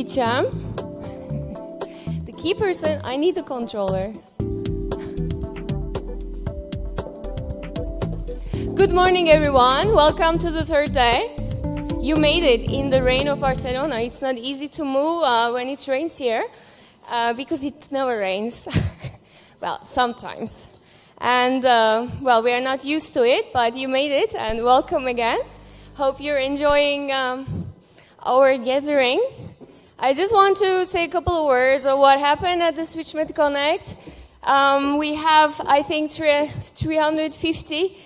Hicham. The key person, I need the controller. Good morning, everyone. Welcome to the third day. You made it in the rain of Barcelona. It's not easy to move when it rains here because it never rains. Well, sometimes. And, well, we are not used to it, but you made it, and welcome again. Hope you're enjoying our gathering. I just want to say a couple of words of what happened at the SwitchMed Connect. We have, I think, 350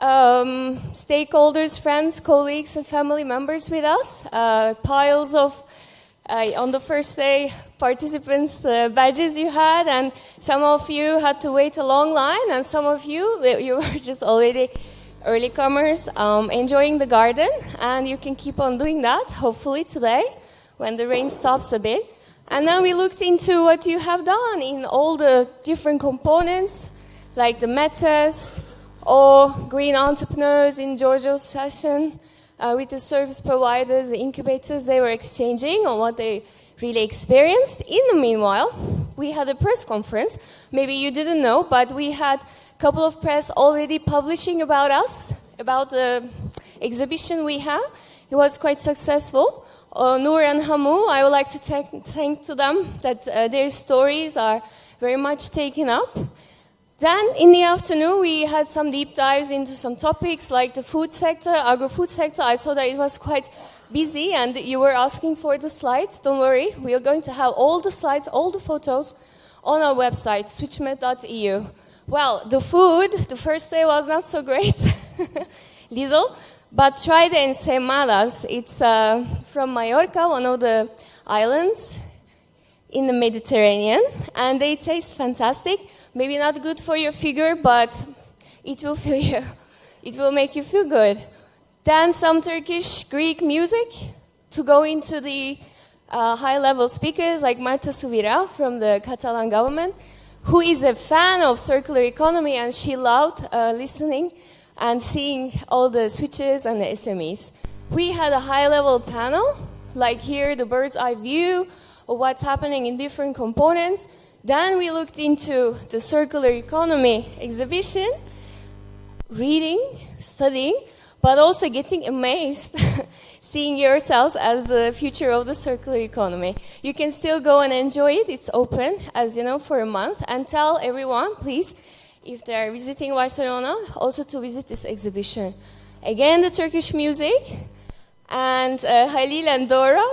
stakeholders, friends, colleagues, and family members with us. Piles of, on the first day, participants' badges you had, and some of you had to wait a long line, and some of you were just already early comers enjoying the garden, and you can keep on doing that, hopefully today, when the rain stops a bit. And then we looked into what you have done in all the different components, like the med test, or green entrepreneurs in Giorgio's session with the service providers, the incubators they were exchanging on what they really experienced. In the meanwhile, we had a press conference. Maybe you didn't know, but we had a couple of press already publishing about us, about the exhibition we have. It was quite successful. Noor and Hamu, I would like to thank to them that their stories are very much taken up. Then, in the afternoon, we had some deep dives into some topics like the food sector, agro-food sector. I saw that it was quite busy and you were asking for the slides. Don't worry, we are going to have all the slides, all the photos on our website, switchmed.eu. Well, the food, the first day was not so great, little, but try the ensemadas. It's from Mallorca, one of the islands in the Mediterranean, and they taste fantastic. Maybe not good for your figure, but it will make you feel good. Then some Turkish, Greek music to go into the high-level speakers like Marta Subira from the Catalan government, who is a fan of circular economy, and she loved listening and seeing all the switches and the SMEs. We had a high-level panel, like here, the bird's eye view of what's happening in different components. Then we looked into the circular economy exhibition, reading, studying, but also getting amazed, seeing yourselves as the future of the circular economy. You can still go and enjoy it. It's open, as you know, for a month. And tell everyone, please, if they are visiting Barcelona, also to visit this exhibition. Again, the Turkish music. And Halil and Dora,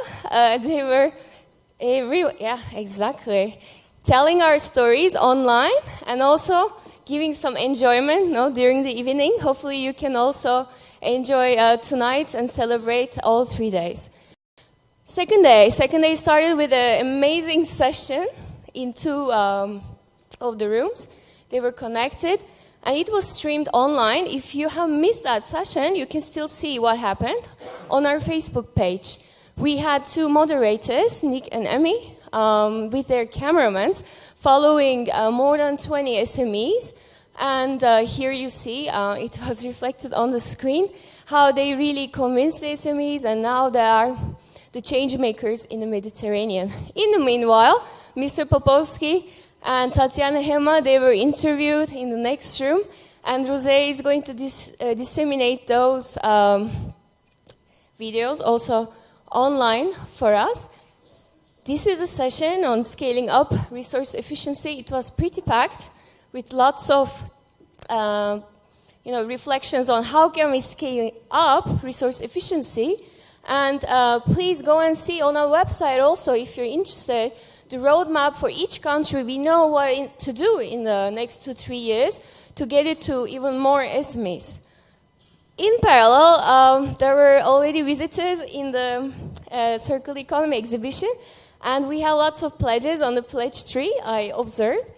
they were, yeah, exactly, telling our stories online and also giving some enjoyment during the evening. Hopefully you can also enjoy tonight and celebrate all 3 days. Second day started with an amazing session in two of the rooms. They were connected and it was streamed online. If you have missed that session, you can still see what happened on our Facebook page. We had two moderators, Nick and Emmy, with their cameramans, following more than 20 SMEs. And here you see, it was reflected on the screen, how they really convinced the SMEs, and now they are the change makers in the Mediterranean. In the meanwhile, Mr. Popovsky and Tatiana Hema, they were interviewed in the next room, and Rosé is going to disseminate those videos also online for us. This is a session on scaling up resource efficiency. It was pretty packed with lots of reflections on how can we scale up resource efficiency. And please go and see on our website also, if you're interested, the roadmap for each country. We know what to do in the next 2-3 years to get it to even more SMEs. In parallel, there were already visitors in the Circular Economy exhibition, and we have lots of pledges on the pledge tree, I observed.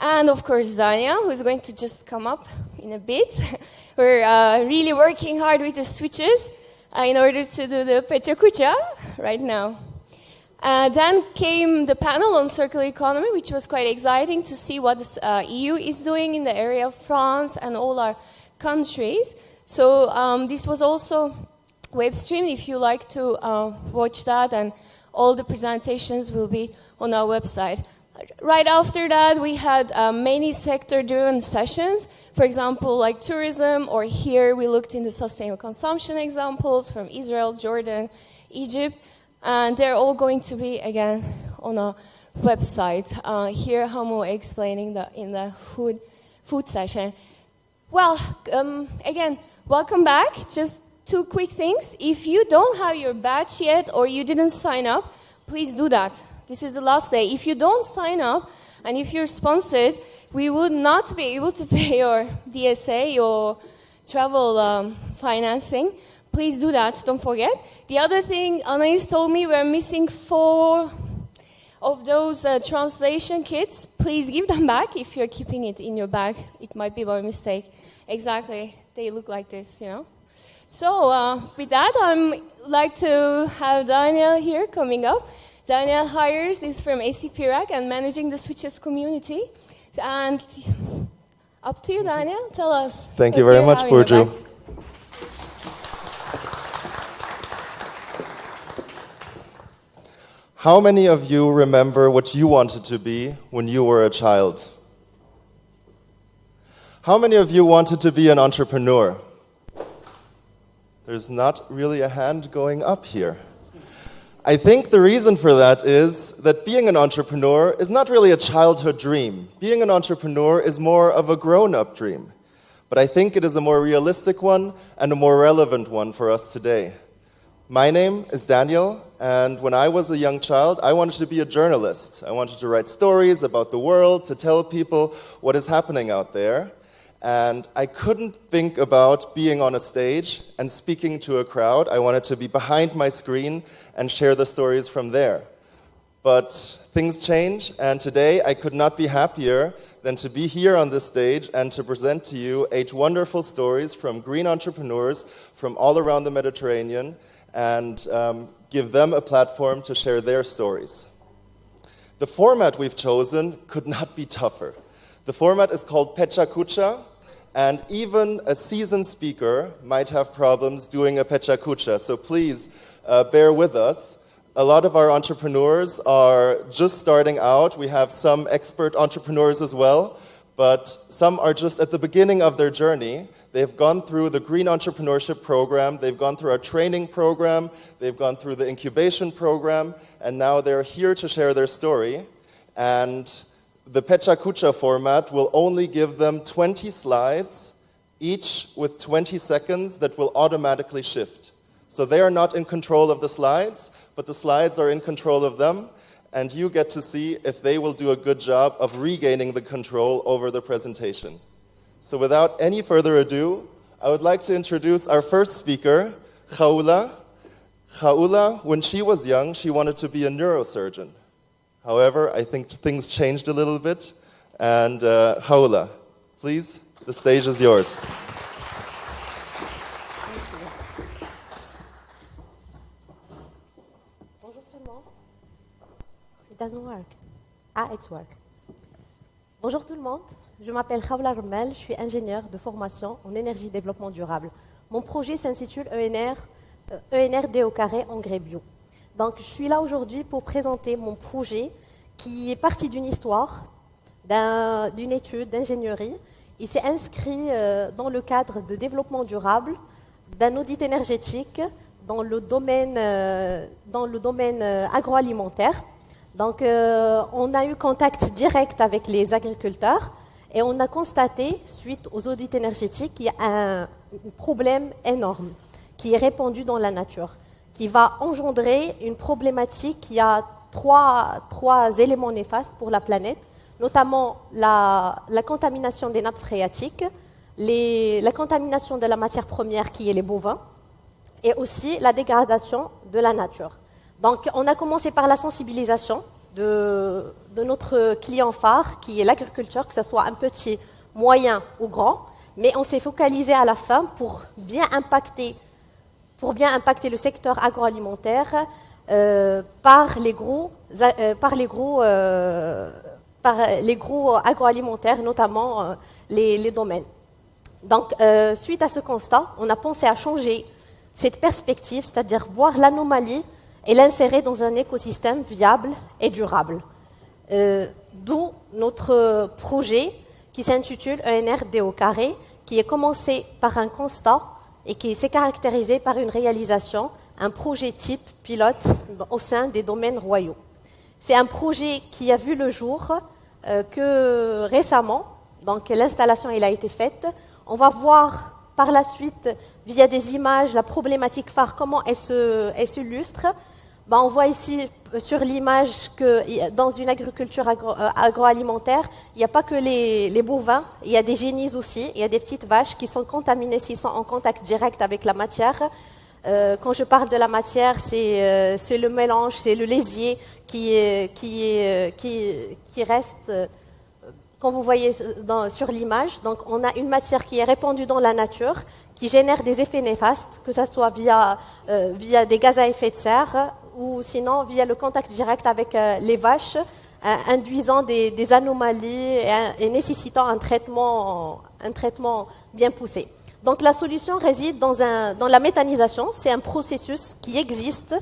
And of course, Nadia, who's going to just come up in a bit. We're really working hard with the switches in order to do the Pechakucha right now. Then came the panel on circular economy, which was quite exciting to see what the EU is doing in the area of France and all our countries. So this was also web streamed if you like to watch that and all the presentations will be on our website. Right after that, we had many sector-driven sessions. For example, like tourism, or here we looked into sustainable consumption examples from Israel, Jordan, Egypt, and they're all going to be, again, on our website. Here, Hamdeh explaining in the food session. Well, again, welcome back. Just 2 quick things. If you don't have your badge yet or you didn't sign up, please do that. This is the last day. If you don't sign up and if you're sponsored, we would not be able to pay your DSA, your travel financing. Please do that, don't forget. The other thing, Anais told me we're missing 4 of those translation kits. Please give them back if you're keeping it in your bag. It might be by mistake. Exactly, they look like this, you know. So with that, I'd like to have Daniel here coming up. Daniel Hires is from ACP RAC and managing the Switches community. And up to you, Daniel. Tell us. Thank you very much, Burcu. How many of you remember what you wanted to be when you were a child? How many of you wanted to be an entrepreneur? There's not really a hand going up here. I think the reason for that is that being an entrepreneur is not really a childhood dream. Being an entrepreneur is more of a grown-up dream. But I think it is a more realistic one and a more relevant one for us today. My name is Daniel, and when I was a young child, I wanted to be a journalist. I wanted to write stories about the world, to tell people what is happening out there. And I couldn't think about being on a stage and speaking to a crowd. I wanted to be behind my screen and share the stories from there. But things change, and today I could not be happier than to be here on this stage and to present to you 8 wonderful stories from green entrepreneurs from all around the Mediterranean and give them a platform to share their stories. The format we've chosen could not be tougher. The format is called Pecha Kucha, and even a seasoned speaker might have problems doing a Pecha Kucha, so please bear with us. A lot of our entrepreneurs are just starting out. We have some expert entrepreneurs as well, but some are just at the beginning of their journey. They've gone through the Green Entrepreneurship Program, they've gone through our training program, they've gone through the incubation program, and now they're here to share their story. And the Pecha Kucha format will only give them 20 slides, each with 20 seconds that will automatically shift. So they are not in control of the slides, but the slides are in control of them, and you get to see if they will do a good job of regaining the control over the presentation. So without any further ado, I would like to introduce our first speaker, Khaoula. Khaoula, when she was young, she wanted to be a neurosurgeon. However, I think things changed a little bit. And Khaoula, please, the stage is yours. Bonjour tout le monde. It doesn't work. Ah, it's work. Bonjour tout le monde. Je m'appelle Khaoula Remmal, je suis ingénieure de formation en énergie et développement durable. Mon projet s'intitule ENRD au carré Engrais bio. Donc, je suis là aujourd'hui pour présenter mon projet qui est parti d'une histoire, d'une étude d'ingénierie. Il s'est inscrit dans le cadre de développement durable, d'un audit énergétique dans le domaine agroalimentaire. Donc, on a eu contact direct avec les agriculteurs et on a constaté, suite aux audits énergétiques, qu'il y a un problème énorme qui est répandu dans la nature, qui va engendrer une problématique qui a trois éléments néfastes pour la planète, notamment la contamination des nappes phréatiques, la contamination de la matière première qui est les bovins, et aussi la dégradation de la nature. Donc, on a commencé par la sensibilisation de notre client phare, qui est l'agriculteur, que ce soit un petit, moyen ou grand, mais on s'est focalisé à la fin pour bien impacter le secteur agroalimentaire par les gros agroalimentaires, notamment les domaines. Donc, suite à ce constat, on a pensé à changer cette perspective, c'est-à-dire voir l'anomalie et l'insérer dans un écosystème viable et durable. D'où notre projet qui s'intitule ENRD au carré, qui est commencé par un constat et qui s'est caractérisé par une réalisation, un projet type pilote au sein des domaines royaux. C'est un projet qui a vu le jour que récemment, donc l'installation elle a été faite. On va voir par la suite, via des images, la problématique phare, comment elle s'illustre. On voit ici sur l'image que dans une agriculture agroalimentaire, il n'y a pas que les bovins, il y a des génies aussi, il y a des petites vaches qui sont contaminées s'ils sont en contact direct avec la matière. Quand je parle de la matière, c'est le mélange, c'est le lisier qui reste, quand vous voyez sur l'image. Donc on a une matière qui est répandue dans la nature, qui génère des effets néfastes, que ce soit via des gaz à effet de serre ou sinon via le contact direct avec les vaches, induisant des anomalies et nécessitant un traitement bien poussé. Donc la solution réside dans la méthanisation. C'est un processus qui existe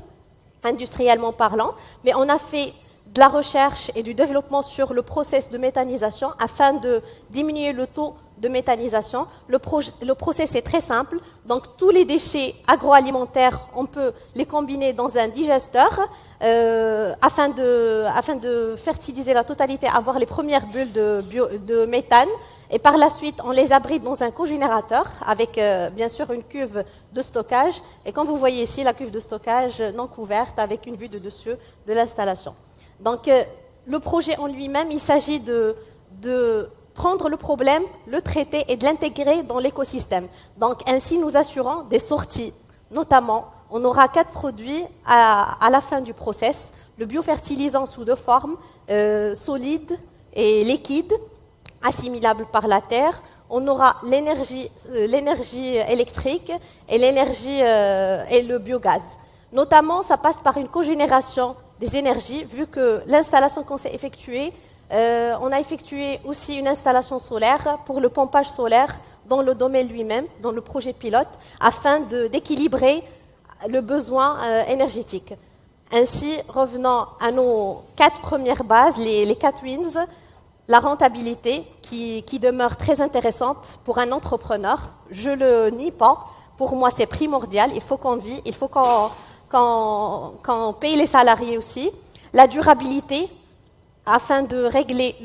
industriellement parlant, mais on a fait de la recherche et du développement sur le process de méthanisation afin de diminuer le taux de méthanisation. Le process est très simple. Donc tous les déchets agroalimentaires, on peut les combiner dans un digesteur afin de fertiliser la totalité, avoir les premières bulles de méthane. Et par la suite, on les abrite dans un cogénérateur avec bien sûr une cuve de stockage. Et comme vous voyez ici, la cuve de stockage non couverte avec une vue de dessus de l'installation. Donc le projet en lui-même, il s'agit de prendre le problème, le traiter et de l'intégrer dans l'écosystème. Donc ainsi, nous assurons des sorties. Notamment, on aura 4 produits à la fin du process. Le biofertilisant sous 2 formes, solide et liquide, assimilable par la terre. On aura l'énergie électrique et l'énergie et le biogaz. Notamment, ça passe par une cogénération des énergies, vu que l'installation qu'on s'est effectuée, on a effectué aussi une installation solaire pour le pompage solaire dans le domaine lui-même, dans le projet pilote, afin d'équilibrer le besoin énergétique. Ainsi, revenant à nos 4 premières bases, les 4 wins, la rentabilité qui demeure très intéressante pour un entrepreneur. Je ne le nie pas, pour moi c'est primordial, il faut qu'on vive, il faut qu'on paye les salariés aussi. La durabilité, afin de régler,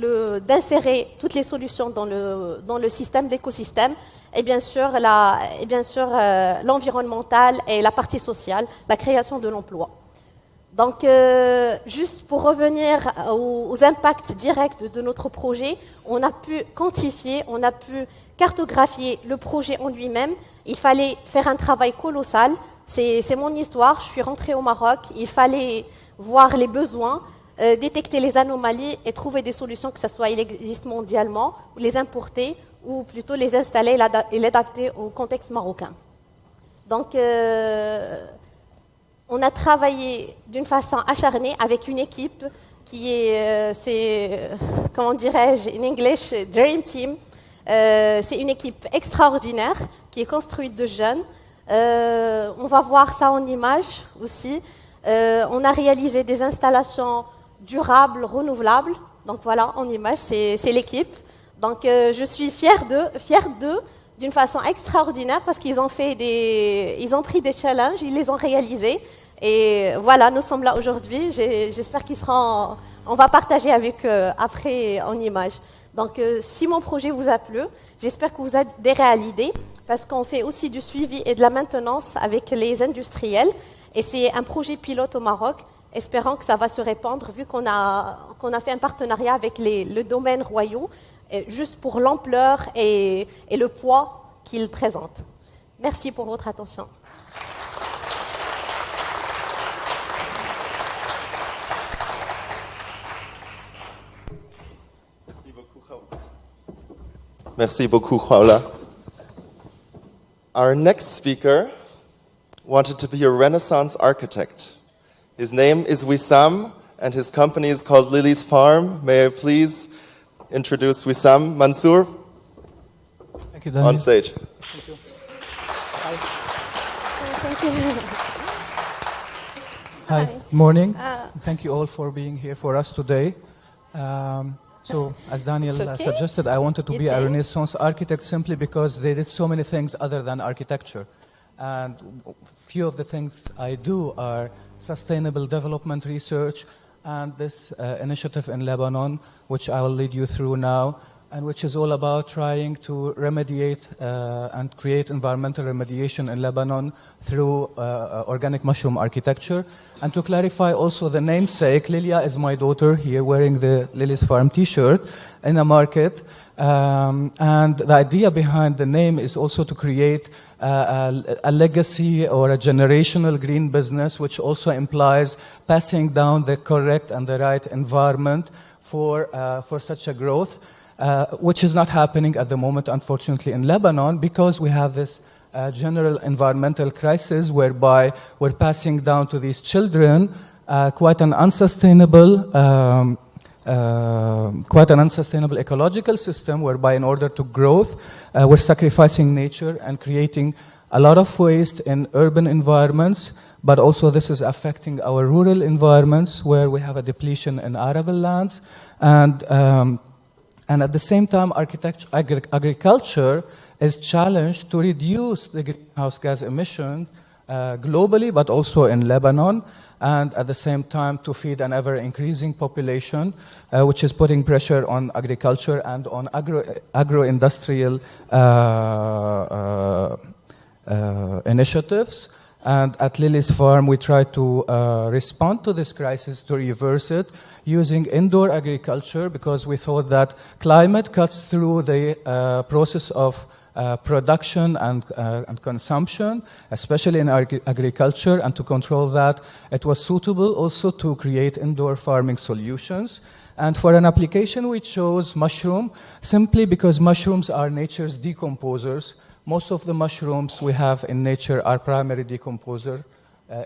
d'insérer toutes les solutions dans le système, l'écosystème, et bien sûr l'environnemental et la partie sociale, la création de l'emploi. Donc, juste pour revenir aux impacts directs de notre projet, on a pu quantifier, on a pu cartographier le projet en lui-même. Il fallait faire un travail colossal. C'est mon histoire. Je suis rentrée au Maroc. Il fallait voir les besoins, détecter les anomalies et trouver des solutions, que ce soit il existe mondialement, ou les importer, ou plutôt les installer et l'adapter au contexte marocain. Donc, on a travaillé d'une façon acharnée avec une équipe qui est, comment dirais-je, in English, Dream Team. C'est une équipe extraordinaire qui est construite de jeunes. On va voir ça en images aussi. On a réalisé des installations durables, renouvelables. Donc voilà, en image, c'est l'équipe. Donc je suis fière d'eux d'une façon extraordinaire parce qu'ils ont pris des challenges, ils les ont réalisés. Et voilà, nous sommes là aujourd'hui. J'espère on va partager avec eux après en images. Donc si mon projet vous a plu, j'espère que vous adhérez à l'idée parce qu'on fait aussi du suivi et de la maintenance avec les industriels. Et c'est un projet pilote au Maroc, espérant que ça va se répandre vu qu'on a fait un partenariat avec le domaine royaux, juste pour l'ampleur et le poids qu'il présente. Merci pour votre attention. Merci beaucoup, Khaoula. Our next speaker wanted to be a Renaissance architect. His name is Wissam, and his company is called Lili's Farm. May I please introduce Wissam. Mansour, thank you, Daniel. On stage. Thank you. Thank you. Hi. Morning. Thank you all for being here for us today. So, as Daniel It's okay. suggested, I wanted to be a Eating. Renaissance architect simply because they did so many things other than architecture. And few of the things I do are sustainable development research and this initiative in Lebanon, which I will lead you through now, and which is all about trying to remediate and create environmental remediation in Lebanon through organic mushroom architecture. And to clarify also the namesake, Lilia is my daughter here wearing the Lily's Farm t-shirt in a market. And the idea behind the name is also to create a legacy or a generational green business, which also implies passing down the correct and the right environment for such a growth. Which is not happening at the moment, unfortunately, in Lebanon, because we have this general environmental crisis whereby we're passing down to these children quite an unsustainable ecological system, whereby in order to growth, we're sacrificing nature and creating a lot of waste in urban environments, but also this is affecting our rural environments where we have a depletion in arable lands. And at the same time, agriculture is challenged to reduce the greenhouse gas emission globally, but also in Lebanon, and at the same time to feed an ever-increasing population, which is putting pressure on agriculture and on agro-industrial initiatives. And at Lily's Farm, we try to respond to this crisis, to reverse it, using indoor agriculture, because we thought that climate cuts through the process of production and consumption, especially in agriculture, and to control that, it was suitable also to create indoor farming solutions. And for an application, we chose mushroom, simply because mushrooms are nature's decomposers. Most of the mushrooms we have in nature are primary decomposer,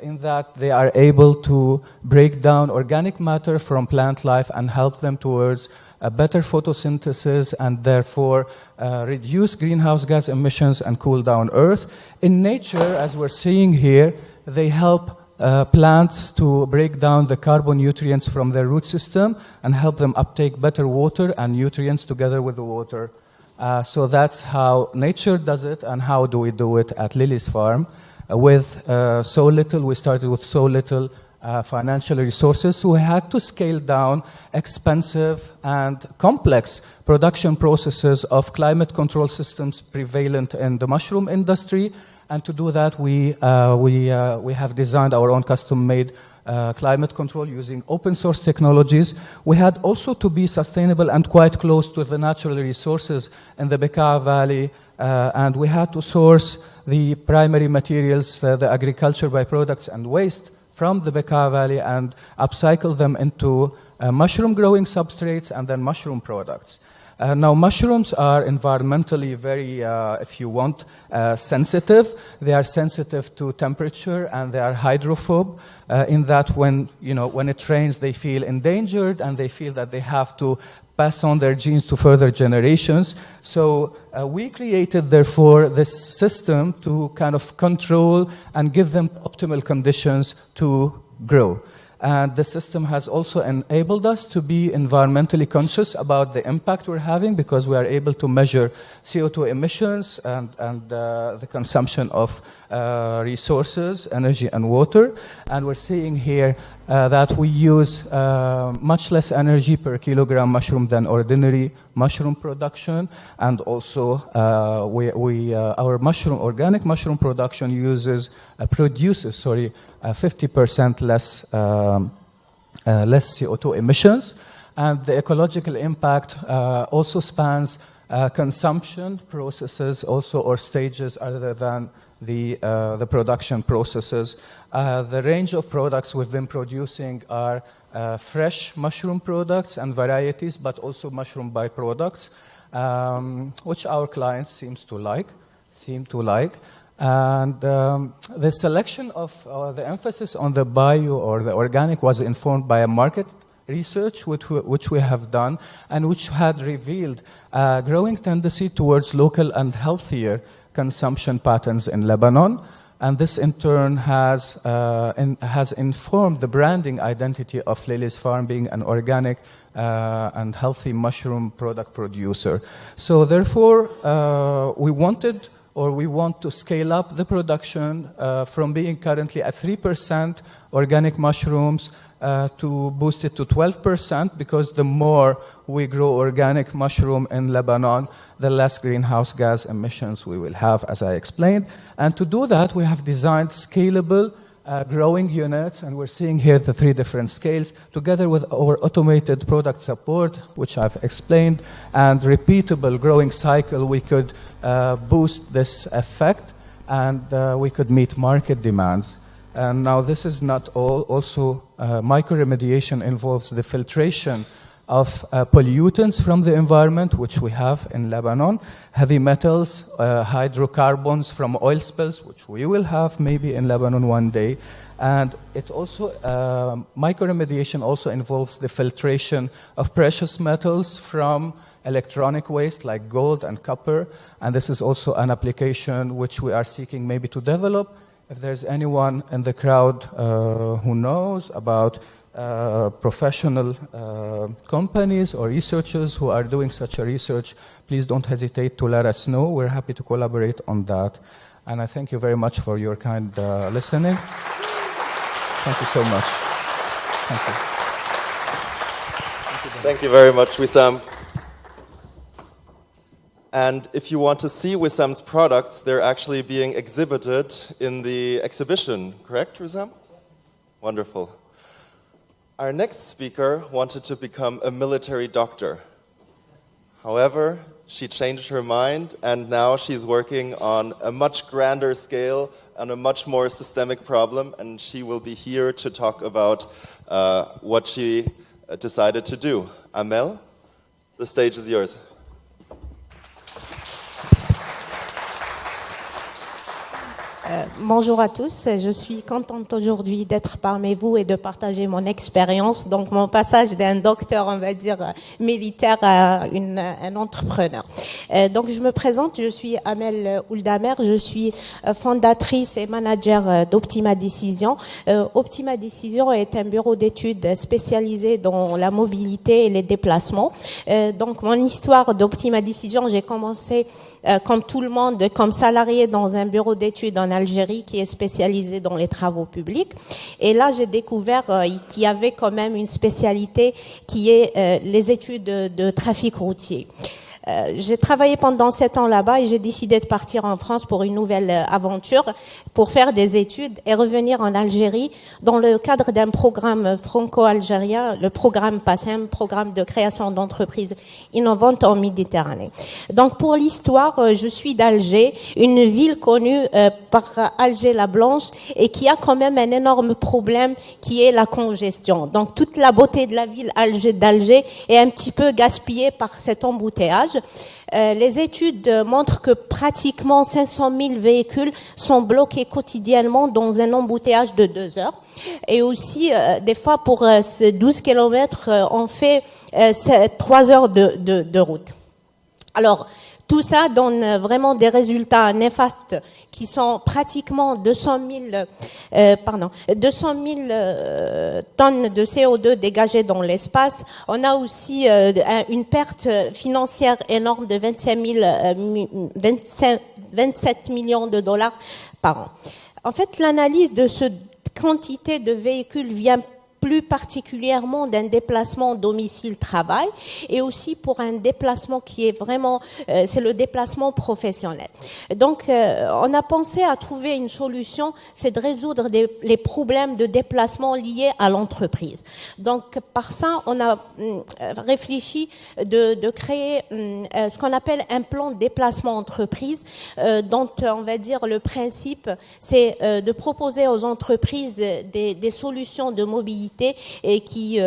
in that they are able to break down organic matter from plant life and help them towards a better photosynthesis and therefore reduce greenhouse gas emissions and cool down Earth. In nature, as we're seeing here, they help plants to break down the carbon nutrients from their root system and help them uptake better water and nutrients together with the water. So that's how nature does it, and how do we do it at Lily's Farm. With so little, we started with so little financial resources, so we had to scale down expensive and complex production processes of climate control systems prevalent in the mushroom industry. And to do that, we have designed our own custom-made climate control using open source technologies. We had also to be sustainable and quite close to the natural resources in the Bekaa Valley, and we had to source the primary materials, the agriculture byproducts and waste from the Bekaa Valley and upcycle them into mushroom growing substrates and then mushroom products. Now, mushrooms are environmentally very, if you want, sensitive. They are sensitive to temperature and they are hydrophobe in that when it rains, they feel endangered and they feel that they have to pass on their genes to further generations. So we created, therefore, this system to kind of control and give them optimal conditions to grow. And the system has also enabled us to be environmentally conscious about the impact we're having, because we are able to measure CO2 emissions and the consumption of resources, energy and water. And we're seeing here that we use much less energy per kilogram mushroom than ordinary mushroom production. And also our organic mushroom production produces 50% less CO2 emissions. And the ecological impact also spans consumption processes also, or stages other than the production processes. The range of products we've been producing are fresh mushroom products and varieties, but also mushroom byproducts, which our clients seem to like. And the selection of the emphasis on the bio or the organic was informed by a market research which we have done, and which had revealed a growing tendency towards local and healthier consumption patterns in Lebanon. And this in turn has informed the branding identity of Lili's Farm being an organic and healthy mushroom product producer. So therefore, we want to scale up the production from being currently at 3% organic mushrooms to boost it to 12%, because the more we grow organic mushroom in Lebanon, the less greenhouse gas emissions we will have, as I explained. And to do that, we have designed scalable growing units, and we're seeing here the 3 different scales, together with our automated product support, which I've explained, and repeatable growing cycle. We could boost this effect, and we could meet market demands. And now this is not all. Also, microremediation involves the filtration of pollutants from the environment, which we have in Lebanon, heavy metals, hydrocarbons from oil spills, which we will have maybe in Lebanon one day. And it also, microremediation also involves the filtration of precious metals from electronic waste like gold and copper. And this is also an application which we are seeking maybe to develop. If there's anyone in the crowd who knows about professional companies or researchers who are doing such a research, please don't hesitate to let us know. We're happy to collaborate on that. And I thank you very much for your kind listening. Thank you so much. Thank you. Thank you very much, Wissam. And if you want to see Wissam's products, they're actually being exhibited in the exhibition, correct, Wissam? Wonderful. Our next speaker wanted to become a military doctor. However, she changed her mind, and now she's working on a much grander scale and a much more systemic problem, and she will be here to talk about what she decided to do. Amel, the stage is yours. Bonjour à tous, je suis contente aujourd'hui d'être parmi vous et de partager mon expérience. Donc mon passage d'un docteur, on va dire, militaire à un entrepreneur. Donc je me présente, je suis Amel Ould Amer, je suis fondatrice et manager d'Optima Décision. Optima Décision est un bureau d'études spécialisé dans la mobilité et les déplacements. Donc mon histoire d'Optima Décision, j'ai commencé comme tout le monde, comme salarié dans un bureau d'études en Algérie qui est spécialisé dans les travaux publics. Et là, j'ai découvert qu'il y avait quand même une spécialité qui est les études de trafic routier. J'ai travaillé pendant 7 ans là-bas et j'ai décidé de partir en France pour une nouvelle aventure, pour faire des études et revenir en Algérie dans le cadre d'un programme franco-algérien, le programme PASSEM, programme de création d'entreprises innovantes en Méditerranée. Donc pour l'histoire, je suis d'Alger, une ville connue par Alger-la-Blanche et qui a quand même un énorme problème qui est la congestion. Donc toute la beauté de la ville d'Alger est un petit peu gaspillée par cet embouteillage. Les études montrent que pratiquement 500 000 véhicules sont bloqués quotidiennement dans un embouteillage de 2 heures. Et aussi, des fois, pour ces 12 kilomètres, on fait 3 heures de route. Alors, tout ça donne vraiment des résultats néfastes qui sont pratiquement 200 000 tonnes de CO2 dégagées dans l'espace. On a aussi une perte financière énorme de 27 millions de dollars par an. En fait, l'analyse de cette quantité de véhicules vient plus particulièrement d'un déplacement domicile-travail et aussi pour un déplacement qui est vraiment, c'est le déplacement professionnel. Donc, on a pensé à trouver une solution, c'est de résoudre les problèmes de déplacement liés à l'entreprise. Donc, par ça, on a réfléchi de créer ce qu'on appelle un plan de déplacement entreprise, dont on va dire le principe, c'est de proposer aux entreprises des solutions de mobilité mobilité et qui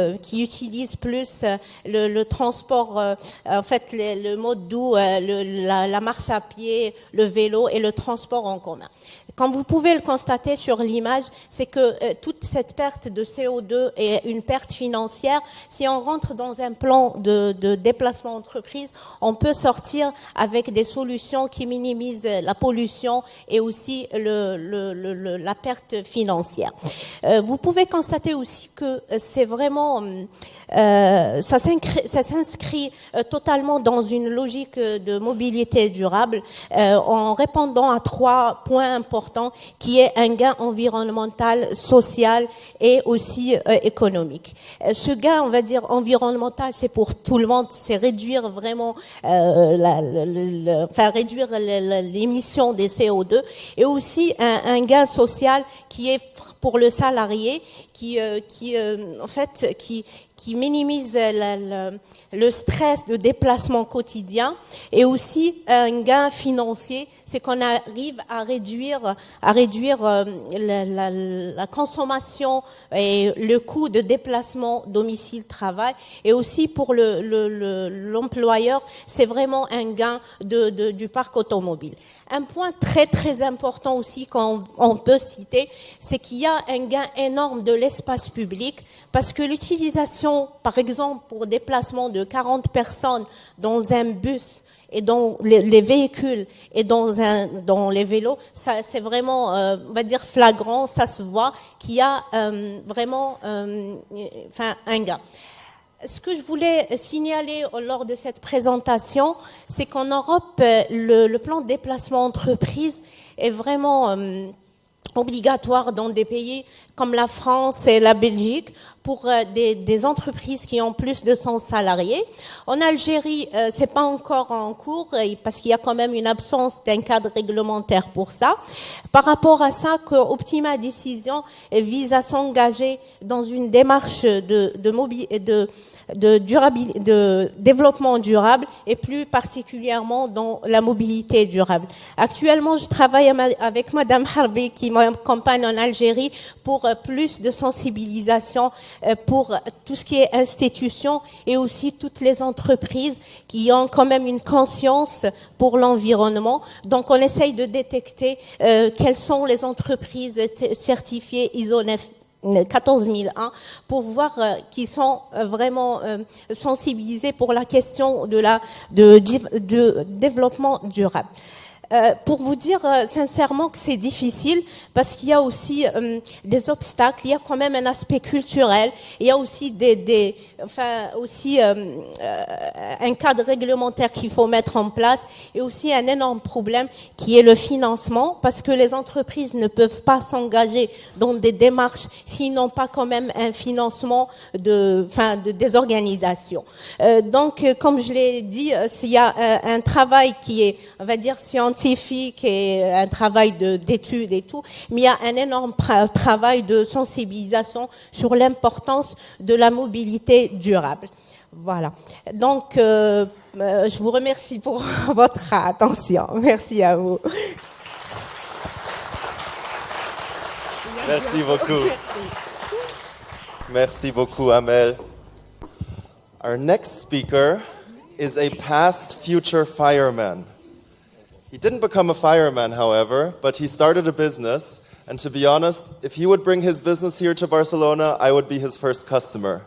utilisent plus le transport, en fait le mode doux, la marche à pied, le vélo et le transport en commun. Comme vous pouvez le constater sur l'image, c'est que toute cette perte de CO2 est une perte financière. Si on rentre dans un plan de déplacement entreprise, on peut sortir avec des solutions qui minimisent la pollution et aussi la perte financière. Vous pouvez constater aussi que c'est vraiment ça s'inscrit totalement dans une logique de mobilité durable en répondant à 3 points importants qui est un gain environnemental, social et aussi économique. Ce gain, on va dire environnemental, c'est pour tout le monde, c'est réduire vraiment réduire l'émission des CO2 et aussi un gain social qui est pour le salarié qui minimise le stress de déplacement quotidien et aussi un gain financier, c'est qu'on arrive à réduire la consommation et le coût de déplacement domicile-travail et aussi pour l'employeur, c'est vraiment un gain du parc automobile. Un point très très important aussi qu'on peut citer, c'est qu'il y a un gain énorme de l'espace public parce que l'utilisation, par exemple, pour déplacement de 40 personnes dans un bus et dans les véhicules et dans les vélos, ça c'est vraiment, on va dire flagrant, ça se voit qu'il y a vraiment, un gain. Ce que je voulais signaler lors de cette présentation, c'est qu'en Europe, le plan de déplacement entreprise est vraiment obligatoire dans des pays comme la France et la Belgique pour des entreprises qui ont plus de 100 salariés. En Algérie, c'est pas encore en cours parce qu'il y a quand même une absence d'un cadre réglementaire pour ça. Par rapport à ça, que Optima Décision vise à s'engager dans une démarche de développement durable et plus particulièrement dans la mobilité durable. Actuellement, je travaille avec Madame Harbi qui m'accompagne en Algérie pour plus de sensibilisation pour tout ce qui est institution et aussi toutes les entreprises qui ont quand même une conscience pour l'environnement. Donc, on essaye de détecter quelles sont les entreprises certifiées ISO 14001 pour voir qu'ils sont vraiment sensibilisés pour la question de développement durable. Pour vous dire sincèrement que c'est difficile parce qu'il y a aussi des obstacles, il y a quand même un aspect culturel, il y a aussi un cadre réglementaire qu'il faut mettre en place et aussi un énorme problème qui est le financement parce que les entreprises ne peuvent pas s'engager dans des démarches s'ils n'ont pas quand même un financement des organisations. Donc, comme je l'ai dit, il y a un travail qui est, on va dire, scientifique et un travail d'études et tout, mais il y a un énorme travail de sensibilisation sur l'importance de la mobilité durable. Voilà. Donc, je vous remercie pour votre attention. Merci à vous. Merci beaucoup. Merci beaucoup, Amel. Our next speaker is a past future fireman. He didn't become a fireman, however, but he started a business. And to be honest, if he would bring his business here to Barcelona, I would be his first customer.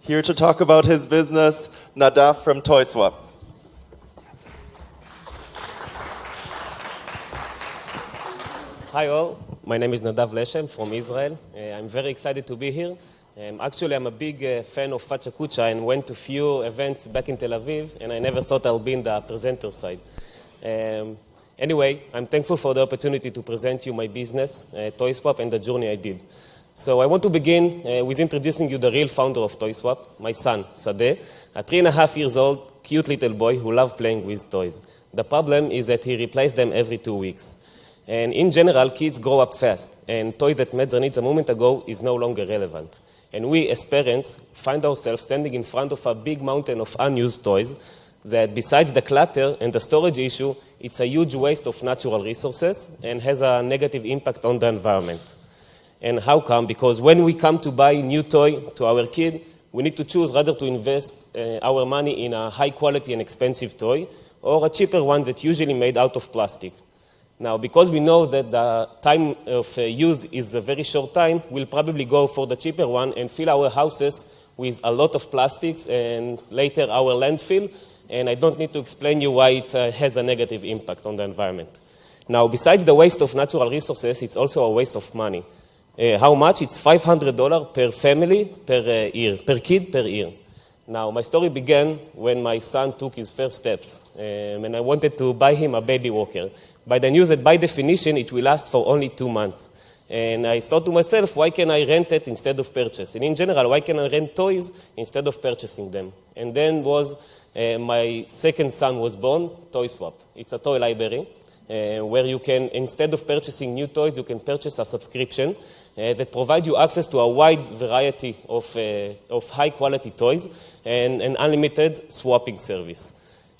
Here to talk about his business, Nadav from Toyswap. Hi all, my name is Nadav Leshem from Israel. I'm very excited to be here. Actually, I'm a big fan of Facha Kucha and went to few events back in Tel Aviv, and I never thought I'll be in the presenter side. Anyway, I'm thankful for the opportunity to present you my business, Toyswap, and the journey I did. So I want to begin with introducing you the real founder of Toyswap, my son, Sadeh, a 3.5 years old, cute little boy who loved playing with toys. The problem is that he replaces them every 2 weeks. And in general, kids grow up fast, and toys that met their needs a moment ago is no longer relevant. And we, as parents, find ourselves standing in front of a big mountain of unused toys that, besides the clutter and the storage issue, it's a huge waste of natural resources and has a negative impact on the environment. And how come? Because when we come to buy a new toy to our kid, we need to choose rather to invest our money in a high quality and expensive toy or a cheaper one that's usually made out of plastic. Now, because we know that the time of use is a very short time, we'll probably go for the cheaper one and fill our houses with a lot of plastics and later our landfill. And I don't need to explain you why it has a negative impact on the environment. Now, besides the waste of natural resources, it's also a waste of money. How much? It's $500 per family per year, per kid per year. Now, my story began when my son took his first steps, and I wanted to buy him a baby walker. But I knew that by definition, it will last for only 2 months. And I thought to myself, why can I rent it instead of purchase? And in general, why can I rent toys instead of purchasing them? And then my second son was born, Toyswap. It's a toy library where you can, instead of purchasing new toys, you can purchase a subscription that provides you access to a wide variety of high-quality toys and an unlimited swapping service.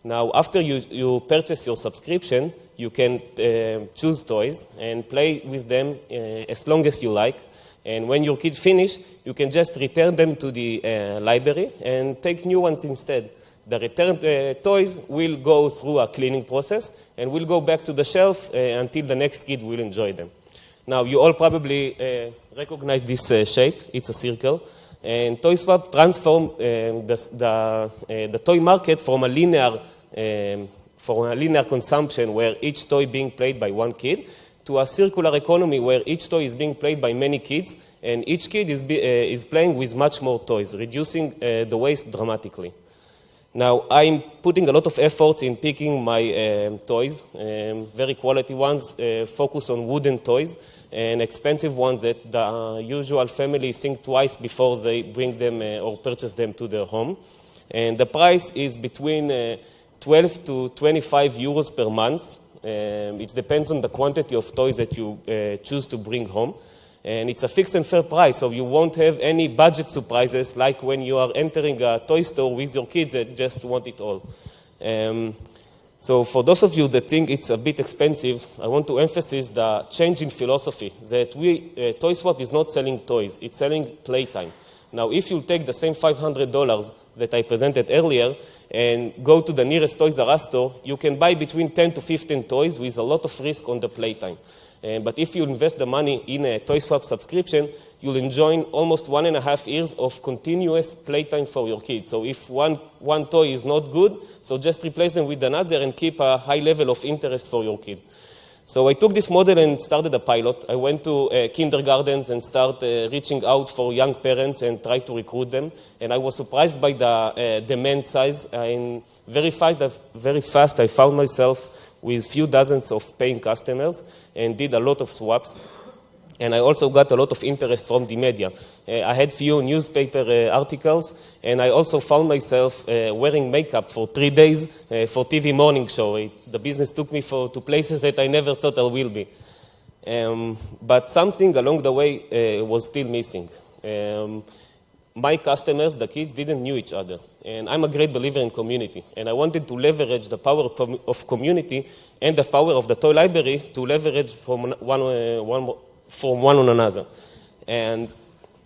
Now, after you purchase your subscription, you can choose toys and play with them as long as you like. And when your kids finish, you can just return them to the library and take new ones instead. The returned toys will go through a cleaning process and will go back to the shelf until the next kid will enjoy them. Now, you all probably recognize this shape. It's a circle. And Toyswap transformed the toy market from a linear consumption where each toy being played by one kid to a circular economy where each toy is being played by many kids and each kid is playing with much more toys, reducing the waste dramatically. Now, I'm putting a lot of effort in picking my toys, very quality ones, focus on wooden toys, and expensive ones that the usual family think twice before they bring them or purchase them to their home. And the price is between 12 to 25 euros per month. It depends on the quantity of toys that you choose to bring home. And it's a fixed and fair price, so you won't have any budget surprises like when you are entering a toy store with your kids that just want it all. So for those of you that think it's a bit expensive, I want to emphasize the change in philosophy, that Toyswap is not selling toys, it's selling playtime. Now, if you take the same $500 that I presented earlier and go to the nearest Toys R Us store, you can buy between 10 to 15 toys with a lot of risk on the playtime. But if you invest the money in a Toyswap subscription, you'll enjoy almost 1.5 years of continuous playtime for your kids. So if one toy is not good, so just replace them with another and keep a high level of interest for your kid. So I took this model and started a pilot. I went to kindergartens and started reaching out for young parents and tried to recruit them. And I was surprised by the demand size. And very fast I found myself with few dozens of paying customers and did a lot of swaps. And I also got a lot of interest from the media. I had few newspaper articles, and I also found myself wearing makeup for 3 days for TV morning show. The business took me to places that I never thought I will be. But something along the way was still missing. My customers, the kids, didn't know each other. And I'm a great believer in community. And I wanted to leverage the power of community and the power of the toy library to leverage from one on another. And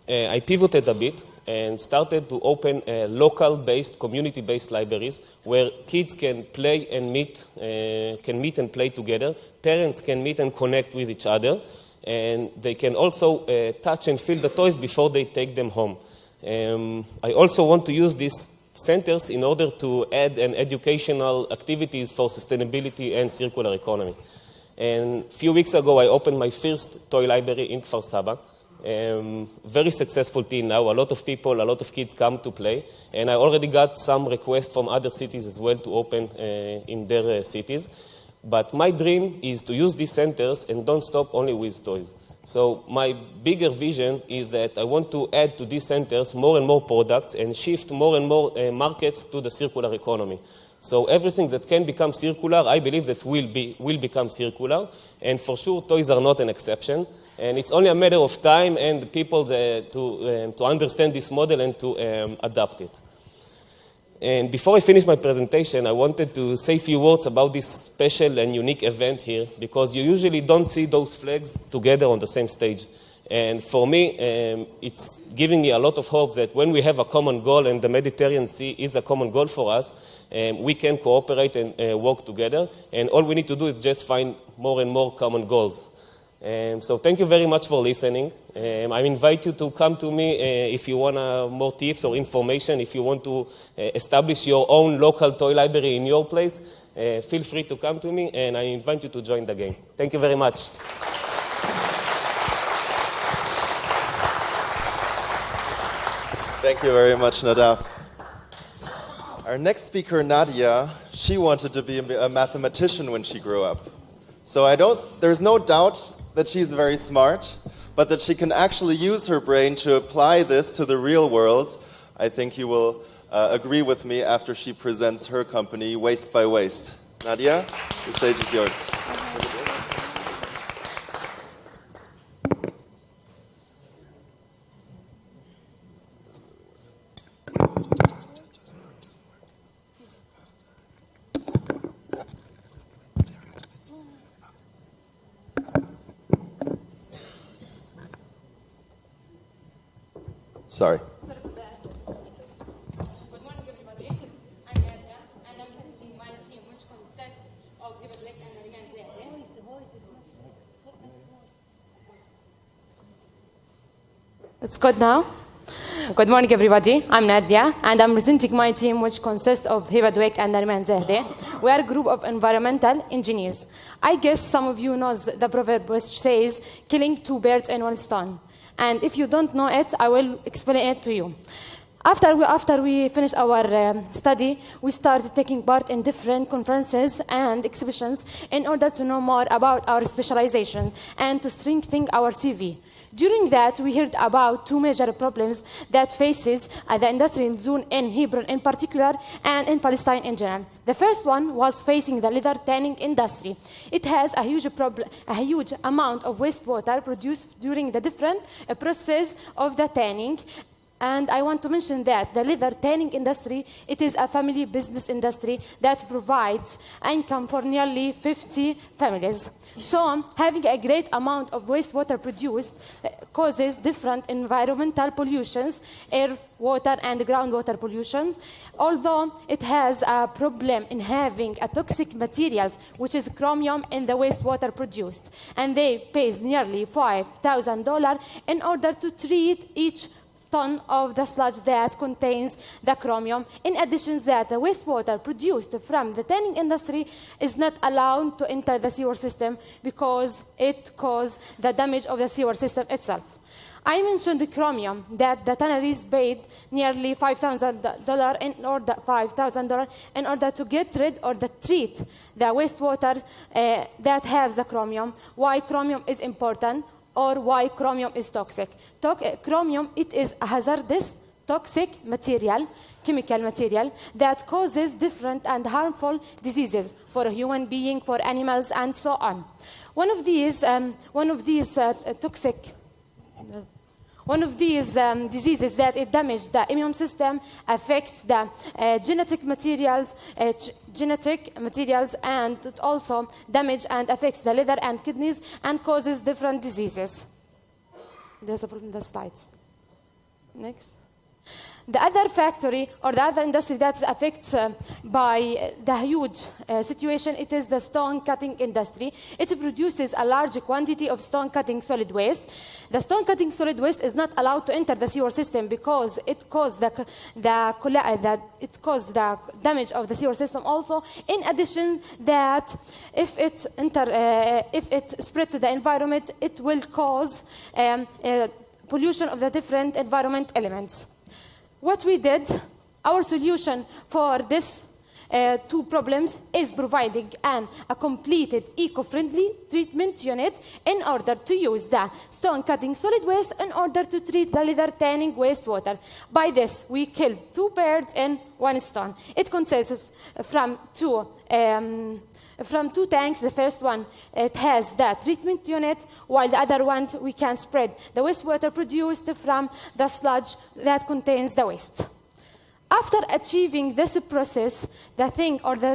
I pivoted a bit and started to open local-based, community-based libraries where kids can play and meet and play together. Parents can meet and connect with each other. And they can also touch and feel the toys before they take them home. I also want to use these centers in order to add an educational activities for sustainability and circular economy. And a few weeks ago, I opened my first toy library in Kfar Saba. Very successful team now. A lot of people, a lot of kids come to play. And I already got some requests from other cities as well to open in their cities. But my dream is to use these centers and don't stop only with toys. So my bigger vision is that I want to add to these centers more and more products and shift more and more markets to the circular economy. So everything that can become circular, I believe that will become circular. And for sure, toys are not an exception. And it's only a matter of time and people to understand this model and to adapt it. And before I finish my presentation, I wanted to say a few words about this special and unique event here, because you usually don't see those flags together on the same stage. And for me, it's giving me a lot of hope that when we have a common goal, and the Mediterranean Sea is a common goal for us, we can cooperate and work together. And all we need to do is just find more and more common goals. So thank you very much for listening. I invite you to come to me if you want more tips or information. If you want to establish your own local toy library in your place, feel free to come to me, and I invite you to join the game. Thank you very much. Thank you very much, Nadav. Our next speaker, Nadia, she wanted to be a mathematician when she grew up. So there's no doubt that she's very smart, but that she can actually use her brain to apply this to the real world. I think you will agree with me after she presents her company, Waste by Waste. Nadia, the stage is yours. Sorry. Good morning, everybody. I'm Nadia, and I'm presenting my team, which consists of Hebadwek and Remmal. It's good now? Good morning, everybody. I'm Nadia, and I'm presenting my team, which consists of Hebadwek and Remmal. We are a group of environmental engineers. I guess some of you know the proverb which says, killing two birds in one stone. And if you don't know it, I will explain it to you. After we finished our study, we started taking part in different conferences and exhibitions in order to know more about our specialization and to strengthen our CV. During that, we heard about two major problems that faces the industrial zone in Hebron in particular and in Palestine in general. The first one was facing the leather tanning industry. It has a huge amount of wastewater produced during the different process of the tanning. And I want to mention that the leather tanning industry, it is a family business industry that provides income for nearly 50 families. So having a great amount of wastewater produced causes different environmental pollutions, air, water, and groundwater pollutions. Although it has a problem in having a toxic materials, which is chromium in the wastewater produced. And they pay nearly $5,000 in order to treat each ton of the sludge that contains the chromium. In addition to that, the wastewater produced from the tanning industry is not allowed to enter the sewer system because it causes the damage of the sewer system itself. I mentioned the chromium, that the tanneries paid nearly $5,000 in order to get rid or to treat the wastewater that has the chromium. Why chromium is important? Or why chromium is toxic. Chromium, it is a hazardous, toxic material, chemical material, that causes different and harmful diseases for a human being, for animals, and so on. One of these diseases that it damages the immune system, affects the genetic materials, and it also damages and affects the liver and kidneys and causes different diseases. There's a problem in the slides. Next. The other factory or the other industry that's affected by the huge situation, it is the stone cutting industry. It produces a large quantity of stone cutting solid waste. The stone cutting solid waste is not allowed to enter the sewer system because it causes the damage of the sewer system also. In addition, that if it spread to the environment, it will cause pollution of the different environment elements. What we did, our solution for this two problems is providing a completed eco-friendly treatment unit in order to use the stone cutting solid waste in order to treat the leather tanning wastewater. By this, we killed two birds in one stone. It consists from two tanks. The first one, it has the treatment unit, while the other one, we can spread the wastewater produced from the sludge that contains the waste. After achieving this process, the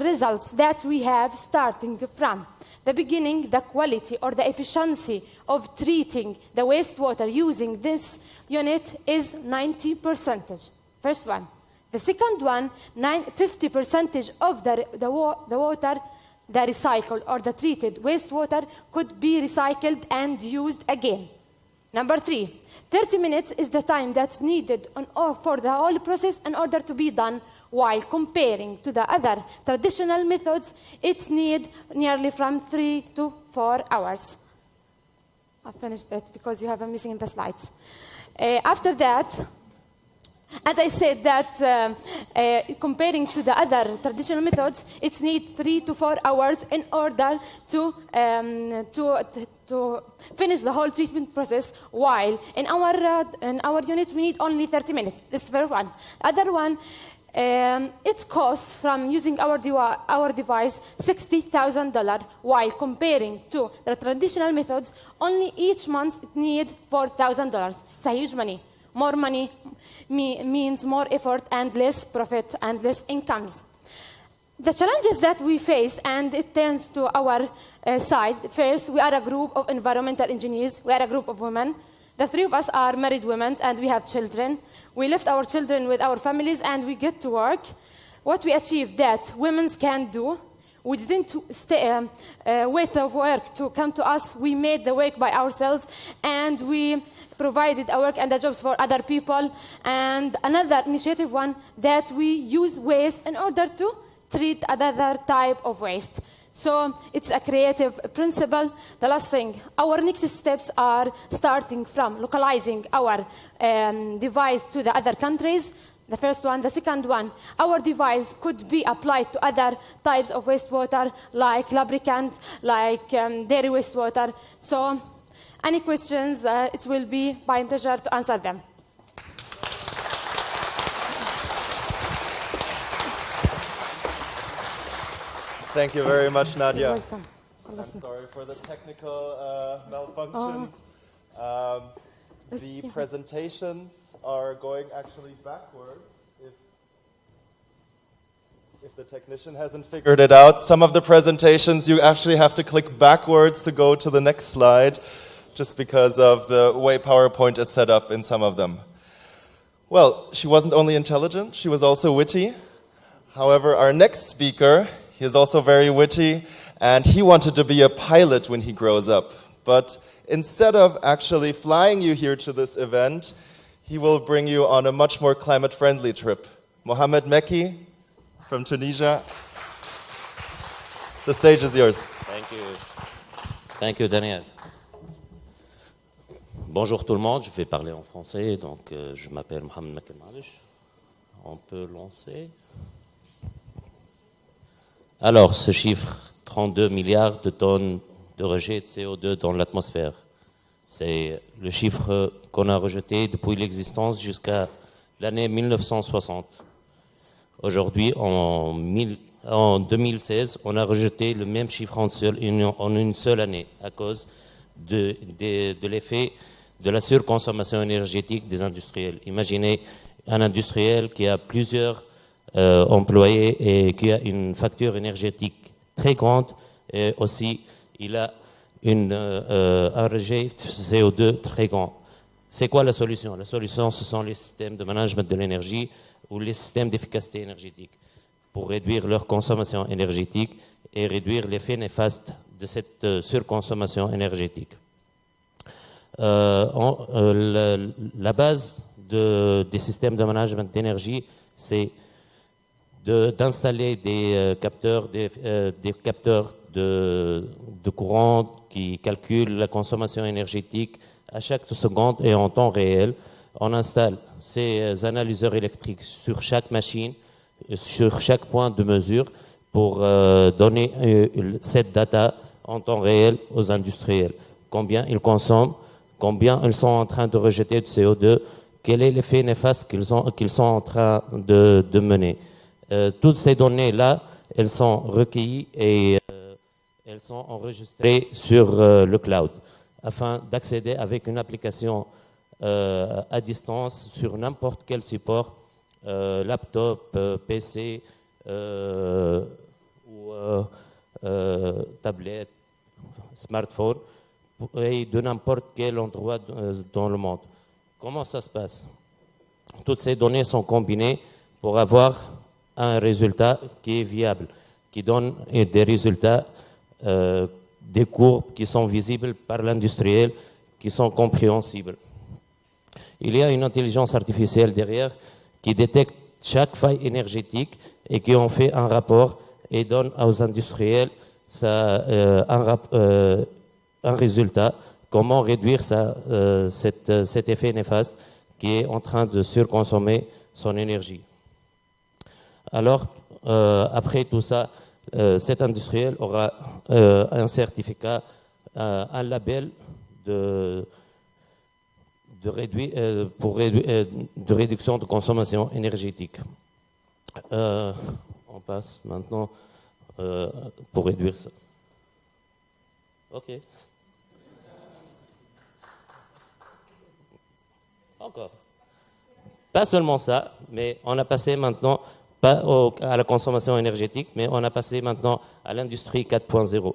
results that we have starting from the beginning, the quality or the efficiency of treating the wastewater using this unit is 90%. First one. The second one, 50% of the water, the recycled or the treated wastewater could be recycled and used again. Number 3, 30 minutes is the time that's needed for the whole process in order to be done, while comparing to the other traditional methods, it's nearly from 3 to 4 hours. I finished it because you have a missing in the slides. After that, as I said that comparing to the other traditional methods, it needs 3 to 4 hours in order to finish the whole treatment process, while in our unit we need only 30 minutes. This is very one. Other one, it costs from using our device $60,000, while comparing to the traditional methods, only each month it needs $4,000. It's a huge money. More money means more effort and less profit and less incomes. The challenges that we face, and it turns to our side. First, we are a group of environmental engineers. We are a group of women. The 3 of us are married women, and we have children. We left our children with our families, and we get to work. What we achieved that women can do, we didn't wait for work to come to us. We made the work by ourselves, and we provided a work and the jobs for other people. And another initiative one, that we use waste in order to treat another type of waste. So it's a creative principle. The last thing, our next steps are starting from localizing our device to the other countries. The first one. The second one, our device could be applied to other types of wastewater, like lubricant, like dairy wastewater. So any questions, it will be my pleasure to answer them. Thank you very much, Nadia. You're welcome. I'm sorry for the technical malfunctions. The presentations are going actually backwards. If the technician hasn't figured it out, some of the presentations you actually have to click backwards to go to the next slide, just because of the way PowerPoint is set up in some of them. Well, she wasn't only intelligent, she was also witty. However, our next speaker, he is also very witty, and he wanted to be a pilot when he grows up. But instead of actually flying you here to this event, he will bring you on a much more climate-friendly trip. Mohamed Makki from Tunisia. The stage is yours. Thank you. Thank you, Daniel. Bonjour tout le monde, je vais parler en français, donc je m'appelle Mohamed Makki Maalej. On peut lancer. Alors, ce chiffre, 32 milliards de tonnes de rejet de CO2 dans l'atmosphère, c'est le chiffre qu'on a rejeté depuis l'existence jusqu'à l'année 1960. Aujourd'hui, en 2016, on a rejeté le même chiffre en une seule année à cause de l'effet de la surconsommation énergétique des industriels. Imaginez un industriel qui a plusieurs employés et qui a une facture énergétique très grande, et aussi il a un rejet de CO2 très grand. C'est quoi la solution? La solution, ce sont les systèmes de management de l'énergie ou les systèmes d'efficacité énergétique pour réduire leur consommation énergétique et réduire l'effet néfaste de cette surconsommation énergétique. La base des systèmes de management d'énergie, c'est d'installer des capteurs de courant qui calculent la consommation énergétique à chaque seconde et en temps réel. On installe ces analyseurs électriques sur chaque machine, sur chaque point de mesure pour donner cette data en temps réel aux industriels. Combien ils consomment, combien ils sont en train de rejeter de CO2, quel est l'effet néfaste qu'ils sont en train de mener. Toutes ces données-là, elles sont recueillies et elles sont enregistrées sur le cloud afin d'accéder avec une application à distance sur n'importe quel support, laptop, PC ou tablette, smartphone et de n'importe quel endroit dans le monde. Comment ça se passe? Toutes ces données sont combinées pour avoir un résultat qui est viable, qui donne des résultats, des courbes qui sont visibles par l'industriel, qui sont compréhensibles. Il y a une intelligence artificielle derrière qui détecte chaque faille énergétique et qui en fait un rapport et donne aux industriels un résultat, comment réduire cet effet néfaste qui est en train de surconsommer son énergie. Alors, après tout ça, cet industriel aura un certificat, un label de réduction de consommation énergétique. On passe maintenant pour réduire ça. OK. Encore. Pas seulement ça, mais on a passé maintenant, pas à la consommation énergétique, mais on a passé maintenant à l'industrie 4.0.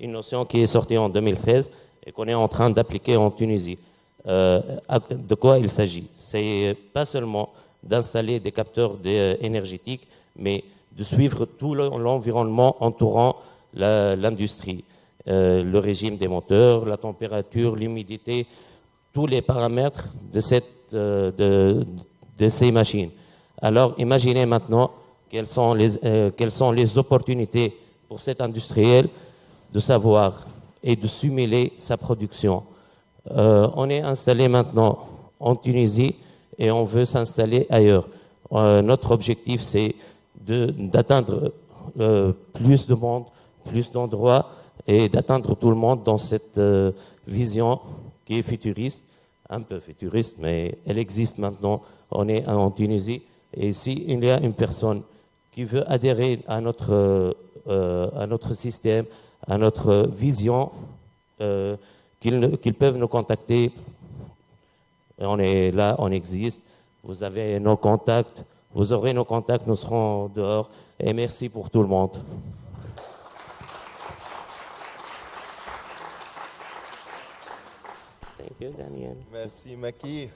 Une notion qui est sortie en 2013 et qu'on est en train d'appliquer en Tunisie. De quoi il s'agit? C'est pas seulement d'installer des capteurs énergétiques, mais de suivre tout l'environnement entourant l'industrie. Le régime des moteurs, la température, l'humidité, tous les paramètres de ces machines. Alors imaginez maintenant quelles sont les opportunités pour cet industriel de savoir et de simuler sa production. On est installé maintenant en Tunisie et on veut s'installer ailleurs. Notre objectif, c'est d'atteindre plus de monde, plus d'endroits et d'atteindre tout le monde dans cette vision qui est futuriste, un peu futuriste, mais elle existe maintenant. On est en Tunisie et s'il y a une personne qui veut adhérer à notre système, à notre vision, qu'ils peuvent nous contacter. On est là, on existe. Vous avez nos contacts, vous aurez nos contacts, nous serons dehors. Et merci pour tout le monde. Thank you, Daniel. Merci, Makki.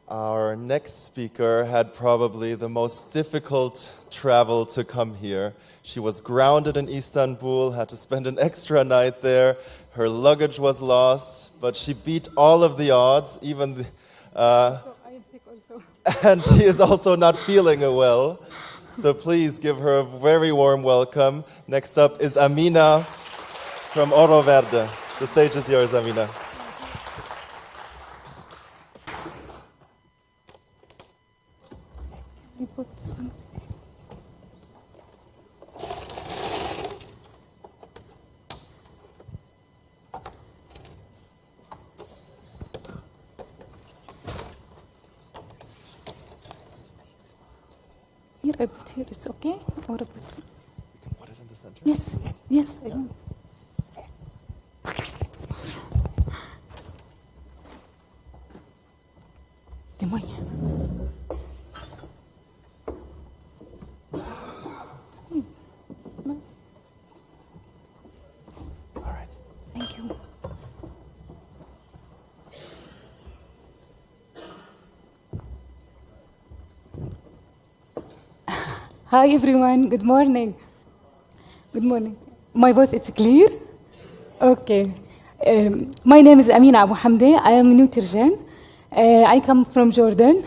Our next speaker had probably the most difficult travel to come here. She was grounded in Istanbul, had to spend an extra night there. Her luggage was lost, but she beat all of the odds, even I am sick also. and she is also not feeling well. So please give her a very warm welcome. Next up is Aminah from Oro Verde. The stage is yours, Aminah. Here, I put here, it's okay? Or I put... You can put it in the center. Yes, yes, I know. دي مية. All right. Thank you. Hi everyone, good morning. Good morning. My voice is clear? Okay. My name is Aminah Hamdeh. I am nutrition. I come from Jordan.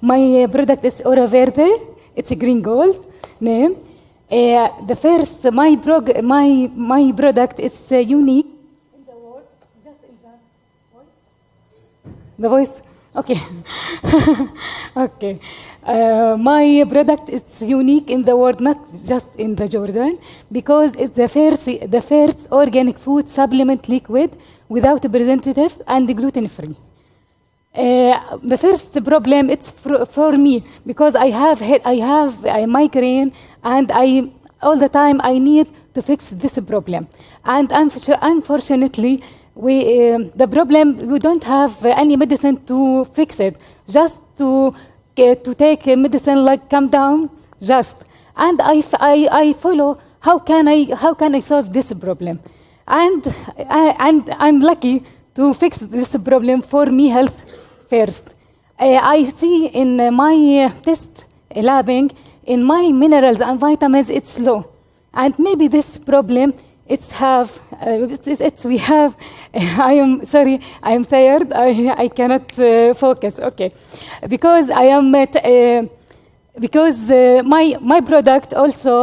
My product is Oro Verde. It's a green gold name. The first, my product is unique. In the world, just in the voice. Okay. Okay. My product is unique in the world, not just in the Jordan, because it's the first organic food supplement liquid without a preservative and gluten-free. The first problem it's for me because I have a migraine and all the time I need to fix this problem. And unfortunately, the problem we don't have any medicine to fix it. Just to take medicine like calm down, just. And I follow how can I solve this problem? And I'm lucky to fix this problem for me health first. I see in my test labbing, in my minerals and vitamins, it's low. And maybe this problem, we have, I am sorry, I am tired, I cannot focus, okay. Because my product also,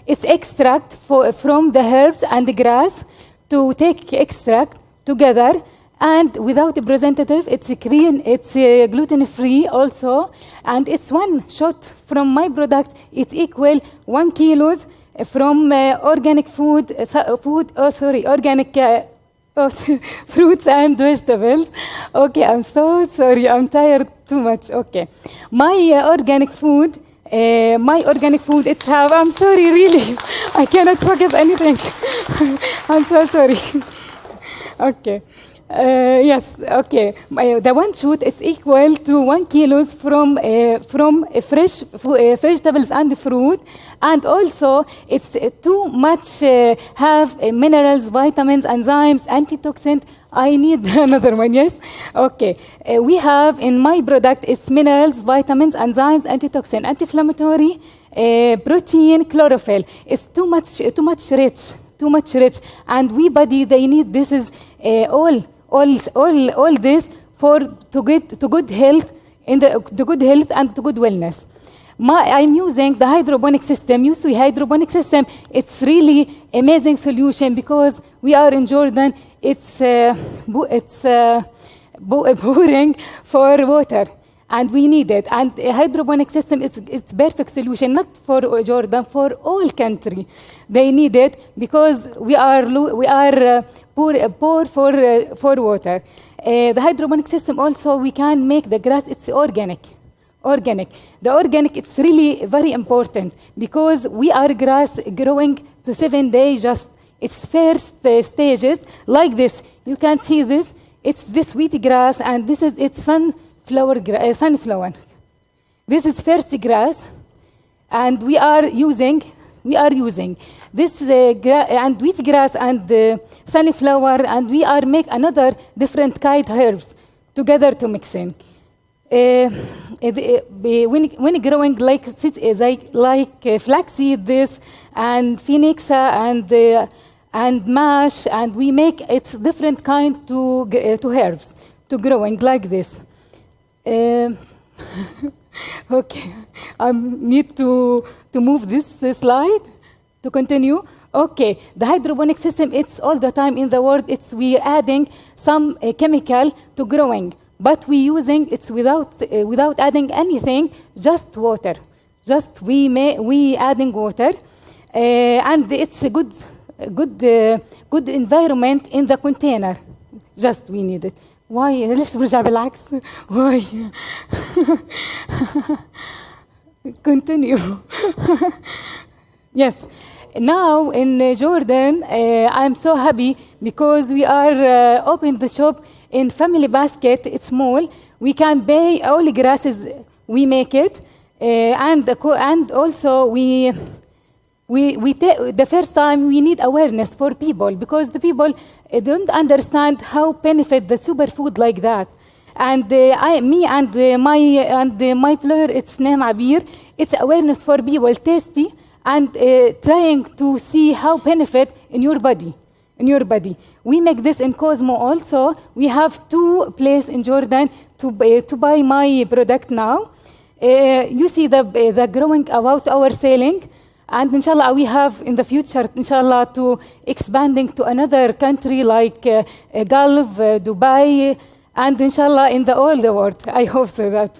it's extract from the herbs and the grass to take extract together, and without a preservative, it's clean, it's gluten-free also, and it's one shot from my product, it's equal 1 kilos from organic organic fruits and vegetables. Okay, I'm so sorry, I'm tired too much, okay. My organic food, it's have, I'm sorry, really, I cannot focus anything. I'm so sorry. Okay. Yes, okay. The one shoot is equal to 1 kilos from fresh vegetables and fruit, and also it's too much have minerals, vitamins, enzymes, antitoxin. I need another one. Yes, okay. We have in my product it's minerals, vitamins, enzymes, antitoxin, anti-inflammatory, protein, chlorophyll. It's too much rich. And we body they need this is all this to good health and to good wellness. I'm using the hydroponic system. You see hydroponic system, it's really amazing solution because we are in Jordan. It's pouring for water. And we need it. And a hydroponic system, it's perfect solution, not for Jordan, for all country. They need it because we are poor for water. The hydroponic system also, we can make the grass, it's organic. The organic, it's really very important because we are grass growing to 7 days just. Its first stages, like this. You can see this. It's this wheat grass, and this is its sunflower. This is first grass, and we are using this and wheat grass and sunflower, and we are make another different kind herbs together to mix in. When growing like flaxseed, this and phoenix and mash, and we make it's different kind to herbs to growing like this. Okay, I need to move this slide to continue. Okay, the hydroponic system, it's all the time in the world. We adding some chemical to growing, but we using it's without adding anything, just water. Just we adding water, and it's a good environment in the container. Just we need it. Why? ليش برجع بالعكس? Why? Continue. Yes. Now in Jordan, I'm so happy because we are open the shop in Family Basket. It's small. We can buy all the grasses. We make it, and also we the first time we need awareness for people because the people don't understand how benefit the superfood like that. And my player, its name Abir. It's awareness for people, tasty, and trying to see how benefit in your body. We make this in Cosmo also. We have 2 places in Jordan to buy my product now. You see the growing about our selling. And inshallah, we have in the future, inshallah, to expanding to another country like Gulf, Dubai, and inshallah in all the world. I hope so that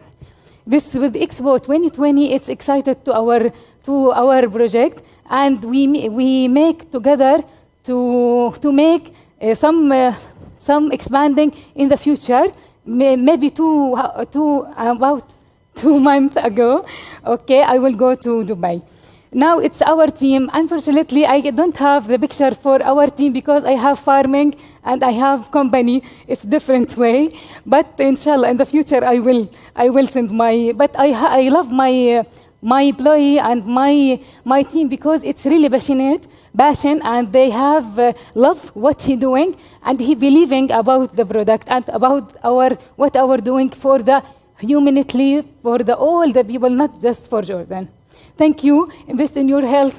this with Expo 2020, it's excited to our project, and we make together to make some expanding in the future. Maybe about 2 months ago. Okay, I will go to Dubai. Now it's our team. Unfortunately, I don't have the picture for our team because I have farming and I have company. It's different way, but inshallah in the future I will send my. But I love my my employee and my team, because it's really passion, and they have love what he doing, and he believing about the product and about what our doing for the humanity, for all the people, not just for Jordan. Thank you. Invest in your health.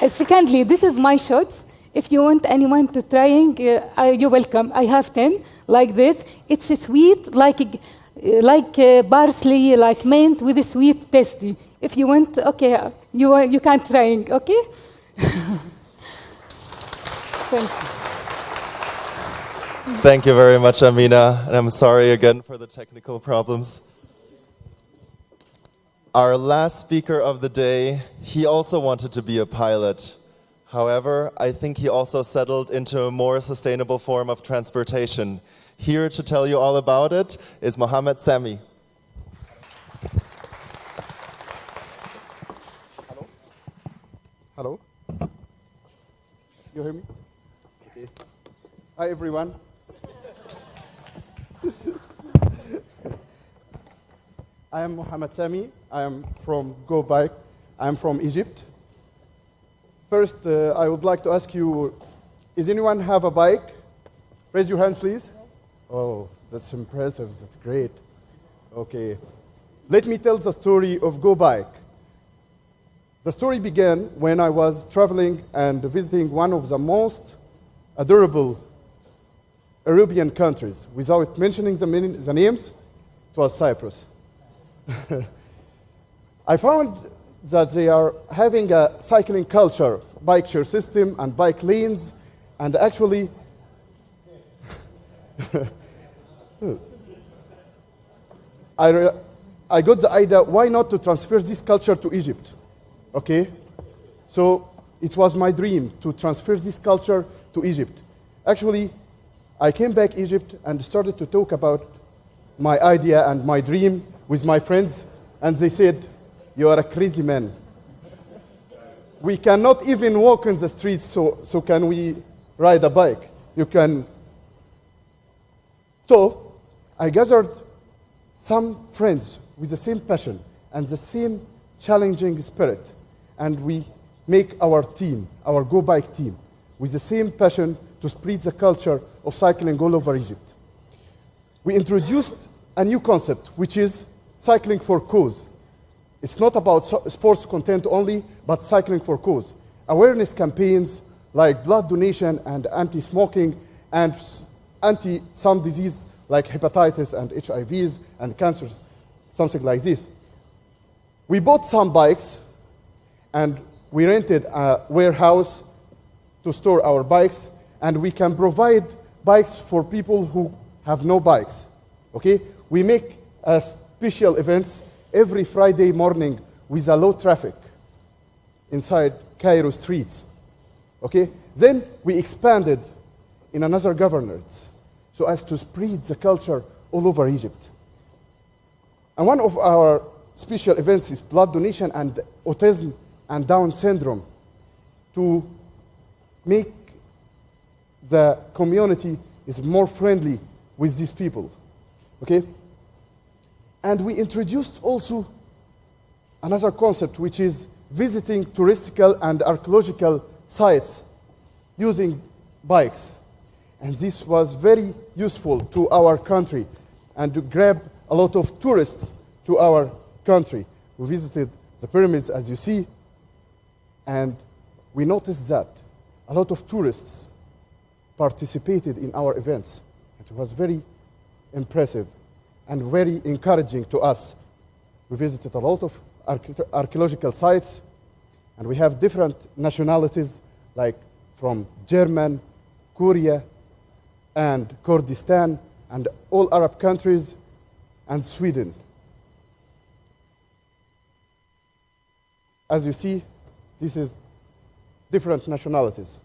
Secondly, this is my shots. If you want anyone to trying, you're welcome. I have 10 like this. It's a sweet, like parsley, like mint with a sweet pasty. If you want, okay, you can trying, okay? Thank you. Thank you very much, Aminah, and I'm sorry again for the technical problems. Our last speaker of the day, he also wanted to be a pilot. However, I think he also settled into a more sustainable form of transportation. Here to tell you all about it is Mohamed Samy. Hello? You hear me? Okay. Hi, everyone. I am Mohamed Samy. I am from Go Bike. I am from Egypt. First, I would like to ask you, does anyone have a bike? Raise your hand, please. Oh, that's impressive. That's great. Okay. Let me tell the story of Go Bike. The story began when I was traveling and visiting one of the most adorable Arabian countries. Without mentioning the names, it was Cyprus. I found that they are having a cycling culture, bike share system and bike lanes, and actually I got the idea, why not to transfer this culture to Egypt? Okay? So it was my dream to transfer this culture to Egypt. Actually, I came back to Egypt and started to talk about my idea and my dream with my friends, and they said, "You are a crazy man. We cannot even walk in the streets, so can we ride a bike? You can." So I gathered some friends with the same passion and the same challenging spirit, and we make our team, our Go Bike team, with the same passion to spread the culture of cycling all over Egypt. We introduced a new concept, which is cycling for cause. It's not about sports content only, but cycling for cause. Awareness campaigns like blood donation and anti-smoking and anti-some disease like hepatitis and HIVs and cancers, something like this. We bought some bikes and we rented a warehouse to store our bikes, and we can provide bikes for people who have no bikes. Okay? We make special events every Friday morning with a low traffic inside Cairo streets. Okay? Then we expanded in another governorate so as to spread the culture all over Egypt. And one of our special events is blood donation and autism and Down syndrome, to make the community is more friendly with these people. Okay? And we introduced also another concept, which is visiting touristical and archaeological sites using bikes. And this was very useful to our country and to grab a lot of tourists to our country. We visited the pyramids, as you see, and we noticed that a lot of tourists participated in our events. It was very impressive and very encouraging to us. We visited a lot of archaeological sites, and we have different nationalities, like from German, Korea, and Kurdistan, and all Arab countries, and Sweden. As you see, this is different nationalities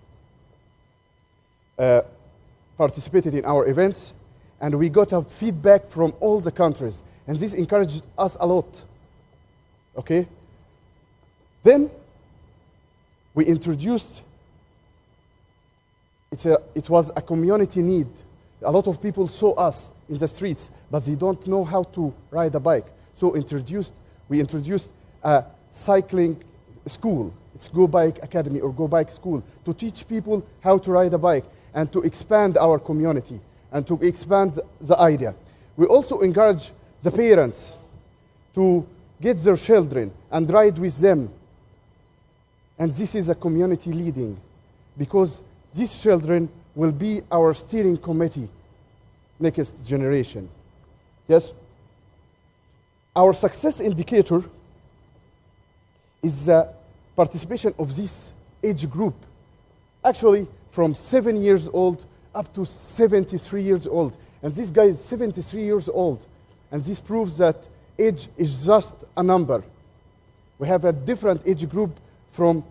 participated in our events, and we got a feedback from all the countries, and this encouraged us a lot. Okay? Then we introduced, it was a community need A lot of people saw us in the streets, but they don't know how to ride a bike. So we introduced a cycling school. It's Go Bike Academy or Go Bike School to teach people how to ride a bike and to expand our community and to expand the idea. We also encourage the parents to get their children and ride with them. And this is a community leading, because these children will be our steering committee next generation. Yes? Our success indicator is the participation of this age group. Actually, from 7 years old up to 73 years old. And this guy is 73 years old. And this proves that age is just a number. We have a different age group from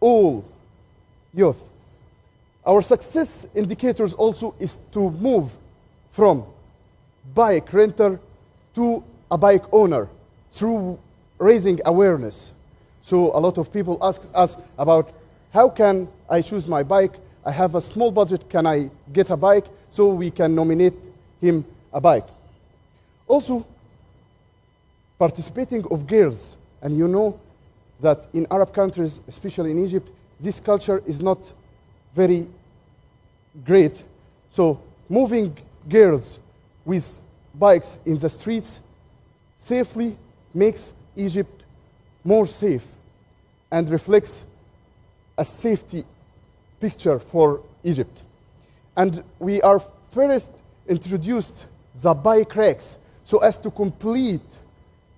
all youth. Our success indicators also is to move from bike renter to a bike owner through raising awareness. So a lot of people ask us about how can I choose my bike? I have a small budget, can I get a bike? So we can nominate him a bike. Also, participating of girls, and you know that in Arab countries, especially in Egypt, this culture is not very great. So moving girls with bikes in the streets safely makes Egypt more safe and reflects a safety picture for Egypt. And we are first introduced the bike racks so as to complete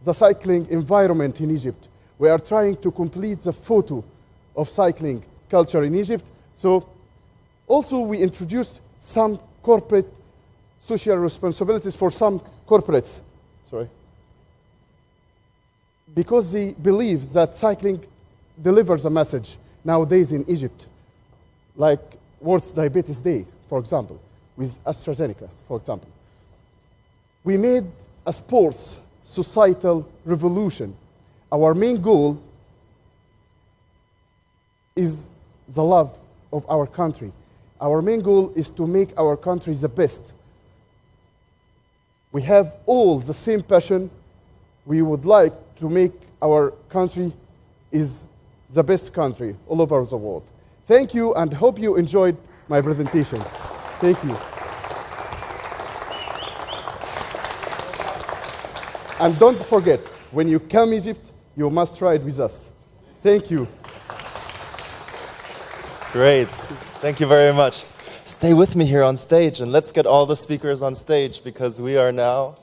the cycling environment in Egypt. We are trying to complete the photo of cycling culture in Egypt. So also we introduced some corporate social responsibilities for some corporates. Sorry. Because they believe that cycling delivers a message nowadays in Egypt, like World Diabetes Day, for example, with AstraZeneca, for example. We made a sports societal revolution. Our main goal is the love of our country. Our main goal is to make our country the best. We have all the same passion. We would like to make our country is the best country all over the world. Thank you, and hope you enjoyed my presentation. Thank you. And don't forget, when you come to Egypt, you must ride with us. Thank you. Great. Thank you very much. Stay with me here on stage, and let's get all the speakers on stage, because we are now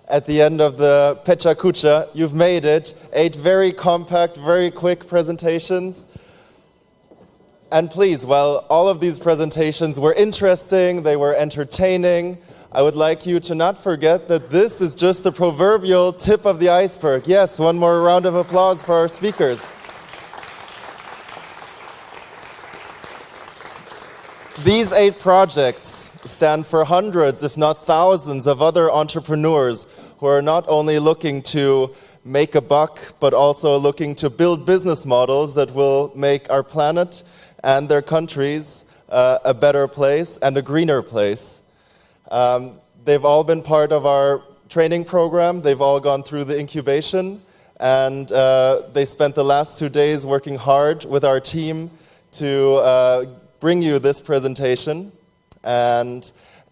at the end of the Pecha Kucha. You've made it. 8 very compact, very quick presentations. And please, while all of these presentations were interesting, they were entertaining, I would like you to not forget that this is just the proverbial tip of the iceberg. Yes, one more round of applause for our speakers. These 8 projects stand for hundreds, if not thousands, of other entrepreneurs who are not only looking to make a buck, but also looking to build business models that will make our planet and their countries a better place and a greener place. They've all been part of our training program. They've all gone through the incubation, and they spent the last 2 days working hard with our team to bring you this presentation. And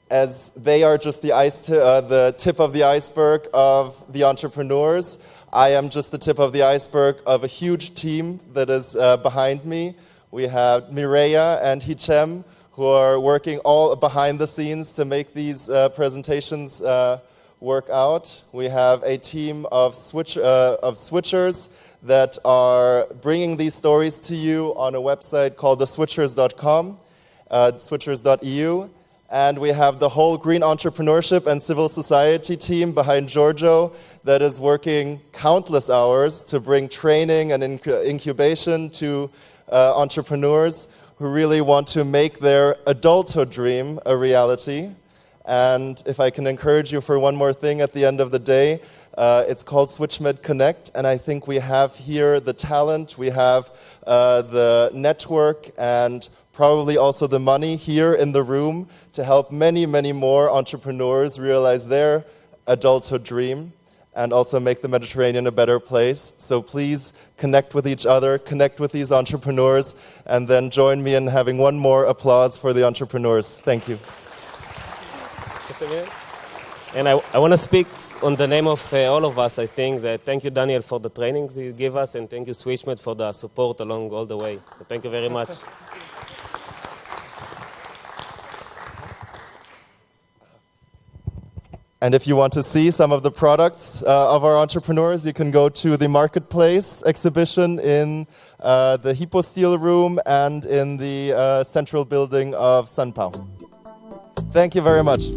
as they are just the tip of the iceberg of the entrepreneurs, I am just the tip of the iceberg of a huge team that is behind me. We have Mireya and Hichem, who are working all behind the scenes to make these presentations work out. We have a team of switchers that are bringing these stories to you on a website called theswitchers.com, switchers.eu. And we have the whole green entrepreneurship and civil society team behind Giorgio that is working countless hours to bring training and incubation to entrepreneurs who really want to make their adulthood dream a reality. And if I can encourage you for one more thing at the end of the day, it's called SwitchMed Connect, and I think we have here the talent, we have the network and probably also the money here in the room to help many, many more entrepreneurs realize their adulthood dream and also make the Mediterranean a better place. So please connect with each other, connect with these entrepreneurs, and then join me in having one more applause for the entrepreneurs. Thank you. Just a minute. And I want to speak on the name of all of us. I think that thank you, Daniel, for the trainings you give us, and thank you, SwitchMed, for the support along all the way. So thank you very much. And if you want to see some of the products of our entrepreneurs, you can go to the Marketplace exhibition in the Hyposteel room and in the central building of Sanpao. Thank you very much.